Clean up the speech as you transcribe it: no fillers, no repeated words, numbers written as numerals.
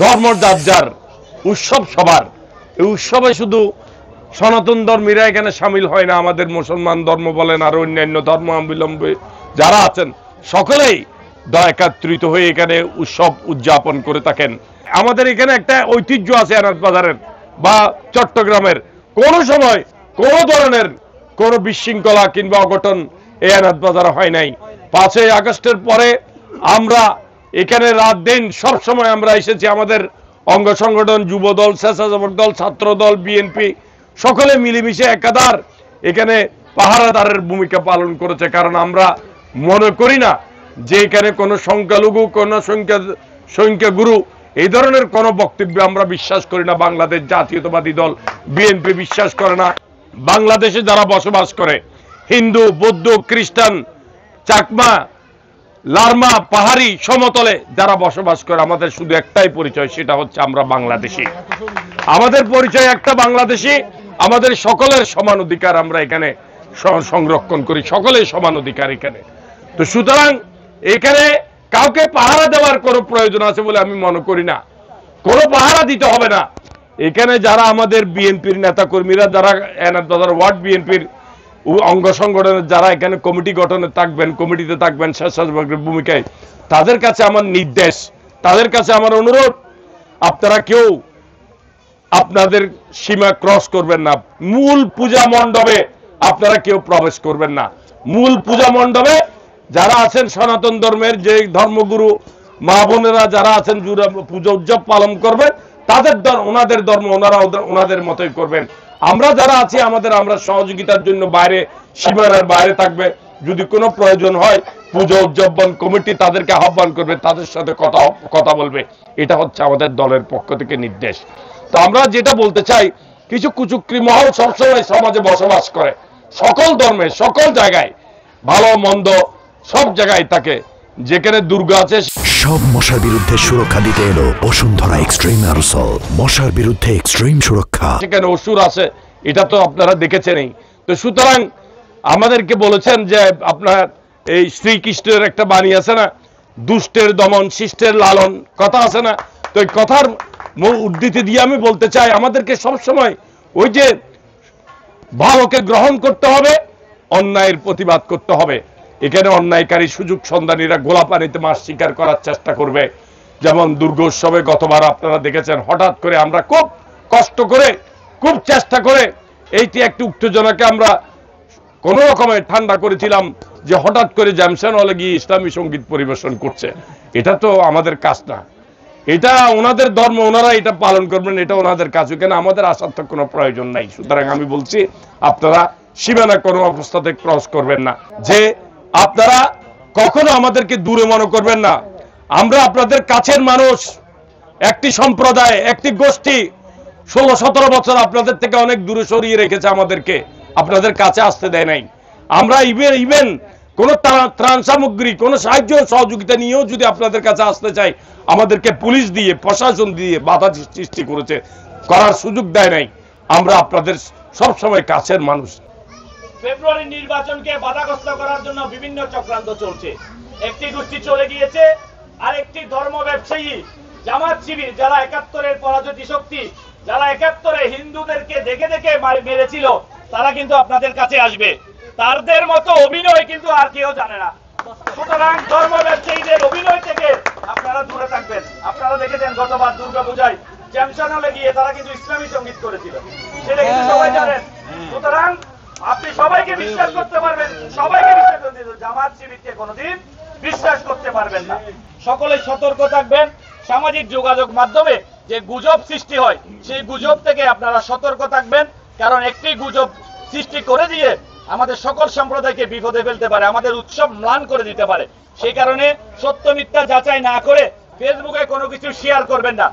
ধর্ম যার যার, উৎসব সবার। এই উৎসবে শুধু সনাতন ধর্মীরা এখানে সামিল হয় না, আমাদের মুসলমান ধর্ম বলেন আর অন্যান্য ধর্মাবলম্বী যারা আছেন সকলেই একত্রিত হয়ে এখানে উৎসব উদযাপন করে থাকেন। আমাদের এখানে একটা ঐতিহ্য আছে এনাদ বাজারের বা চট্টগ্রামের, কোনো সময় কোনো ধরনের কোনো বিশৃঙ্খলা কিংবা অঘটন এই এনাদ বাজারে হয় নাই। 5ই আগস্টের পরে আমরা এখানে রাত দিন সব সময় আমরা এসেছি। আমাদের অঙ্গ সংগঠন, যুবদল, স্বেচ্ছাসেবক দল, ছাত্র দল, বিএনপি সকলে মিলেমিশে একাধার এখানে পাহারাদারের ভূমিকা পালন করেছে। কারণ আমরা মনে করি না যে এখানে কোনো সংখ্যালঘু, কোনো সংখ্যাগুরু এই ধরনের কোনো বক্তব্য আমরা বিশ্বাস করি না। বাংলাদেশ জাতীয়তাবাদী দল বিএনপি বিশ্বাস করে না। বাংলাদেশে যারা বসবাস করে, হিন্দু, বৌদ্ধ, খ্রিস্টান, চাকমা, লারমা, পাহাড়ি, সমতলে যারা বসবাস করে, আমাদের শুধু একটাই পরিচয়, সেটা হচ্ছে আমরা বাংলাদেশি। আমাদের পরিচয় একটা, বাংলাদেশি। আমাদের সকলের সমান অধিকার আমরা এখানে সংরক্ষণ করি, সকলের সমান অধিকার এখানে। তো সুতরাং এখানে কাউকে পাহারা দেওয়ার কোনো প্রয়োজন আছে বলে আমি মনে করি না। কোনো পাহারা দিতে হবে না। এখানে যারা আমাদের বিএনপির নেতা কর্মীরা, যারা এনাদ বাজার ওয়ার্ড বিএনপির অঙ্গ সংগঠনের যারা এখানে কমিটি গঠনে থাকবেন, কমিটিতে থাকবেন স্বেচ্ছাসেবকের ভূমিকায়, তাদের কাছে আমার নির্দেশ, তাদের কাছে আমার অনুরোধ, আপনারা কেউ আপনাদের সীমা ক্রস করবেন না। মূল পূজা মণ্ডপে আপনারা কেউ প্রবেশ করবেন না। মূল পূজা মণ্ডপে যারা আছেন সনাতন ধর্মের যে ধর্মগুরু মা বোনেরা যারা আছেন, পুজো উৎসব পালন করবেন, তাদের ওনাদের ধর্ম ওনারা ওনাদের মতোই করবেন। আমরা যারা আছি আমরা সহযোগিতার জন্য বাইরে, সীমানার বাইরে থাকবে। যদি কোনো প্রয়োজন হয় পুজো উদযাপন কমিটি তাদেরকে আহ্বান করবে, তাদের সাথে কথা বলবে। এটা হচ্ছে আমাদের দলের পক্ষ থেকে নির্দেশ। তো আমরা যেটা বলতে চাই, কিছু কুচক্রী মহল সবসময় সমাজে বসবাস করে, সকল ধর্মে, সকল জায়গায়, ভালো মন্দ সব জায়গায় থাকে। যেখানে দুর্গা আছে, সব মশার বিরুদ্ধে সুরক্ষা দিতে এলো বসুন্ধরা এক্সট্রিম অ্যারোসল। মশার বিরুদ্ধে এক্সট্রিম সুরক্ষা। সেখানে অসুর আছে, এটা তো আপনারা দেখেছেনই। তো সুতরাং আমাদেরকে বলেছেন যে আপনার এই শ্রীকৃষ্ণের একটা বাণী আছে না, দুষ্টের দমন শিষ্টের লালন, কথা আছে না? তো এই কথার উদ্ধৃতি দিয়ে আমি বলতে চাই, আমাদেরকে সবসময় ওই যে ভালোকে গ্রহণ করতে হবে, অন্যায়ের প্রতিবাদ করতে হবে। এখানে অন্যায়কারী সুযোগ সন্ধানীরা গোলা পানিতে মাছ শিকার করার চেষ্টা করবে। যেমন দুর্গোৎসবে গতবার আপনারা দেখেছেন, হঠাৎ করে আমরা খুব কষ্ট করে, খুব চেষ্টা করে এইটি একটি উত্তেজনাকে আমরা কোনো রকমে ঠান্ডা করেছিলাম, যে হঠাৎ করে জ্যামশন হলে গিয়ে ইসলামী সঙ্গীত পরিবেশন করছে। এটা তো আমাদের কাজ না, এটা ওনাদের ধর্ম, ওনারা এটা পালন করবেন, এটা ওনাদের কাজ। এখানে আমাদের আসার তো কোনো প্রয়োজন নাই। সুতরাং আমি বলছি, আপনারা সীমানা কোনো অবস্থাতে ক্রস করবেন না। যে আপনারা কখনো আমাদেরকে দূরে মনে করবেন না। আমরা আপনাদের কাছের মানুষ, একটি সম্প্রদায়, একটি গোষ্ঠী 16-17 বছর আপনাদের থেকে অনেক দূরে সরিয়ে রেখেছে আমাদেরকে, আপনাদের কাছে আসতে দেয় নাই। আমরা ইভেন কোন ত্রাণ সামগ্রী, কোন সাহায্য সহযোগিতা নিয়েও যদি আপনাদের কাছে আসতে চাই, আমাদেরকে পুলিশ দিয়ে, প্রশাসন দিয়ে বাধা সৃষ্টি করেছে, করার সুযোগ দেয় নাই। আমরা আপনাদের সব সময় কাছের মানুষ। ফেব্রুয়ারি নির্বাচনকে বাধাগ্রস্ত করার জন্য বিভিন্ন চক্রান্ত চলছে। একটি গোষ্ঠী চলে গিয়েছে, আর একটি ধর্ম ব্যবসায়ী জামাত শিবির, যারা 71-এর পরাজিত শক্তি, যারা 71-এ হিন্দুদেরকে দেখে দেখে মেরেছিল, তারা কিন্তু আপনাদের কাছে আসবে। তাদের মতো অভিনয় কিন্তু আর কেউ জানে না। সুতরাং ধর্ম ব্যবসায়ীদের অভিনয় থেকে আপনারা দূরে থাকবেন। আপনারা দেখেছেন গতবার দুর্গাপূজায় জ্যামশন হলে গিয়ে তারা কিন্তু ইসলামী সঙ্গীত করেছিল, সেটা কিন্তু সবাই জানেন। সুতরাং আপনি সবাইকে বিশ্বাস করতে পারবেন, সবাইকে বিশ্বাস করতে, জামাত শিবিরকে কোনোদিন বিশ্বাস করতে পারবেন না। সকলে সতর্ক থাকবেন। সামাজিক যোগাযোগ মাধ্যমে যে গুজব সৃষ্টি হয়, সেই গুজব থেকে আপনারা সতর্ক থাকবেন। কারণ একটি গুজব সৃষ্টি করে দিয়ে আমাদের সকল সম্প্রদায়কে বিপদে ফেলতে পারে, আমাদের উৎসব ম্লান করে দিতে পারে। সেই কারণে সত্য মিথ্যা যাচাই না করে ফেসবুকে কোনো কিছু শেয়ার করবেন না।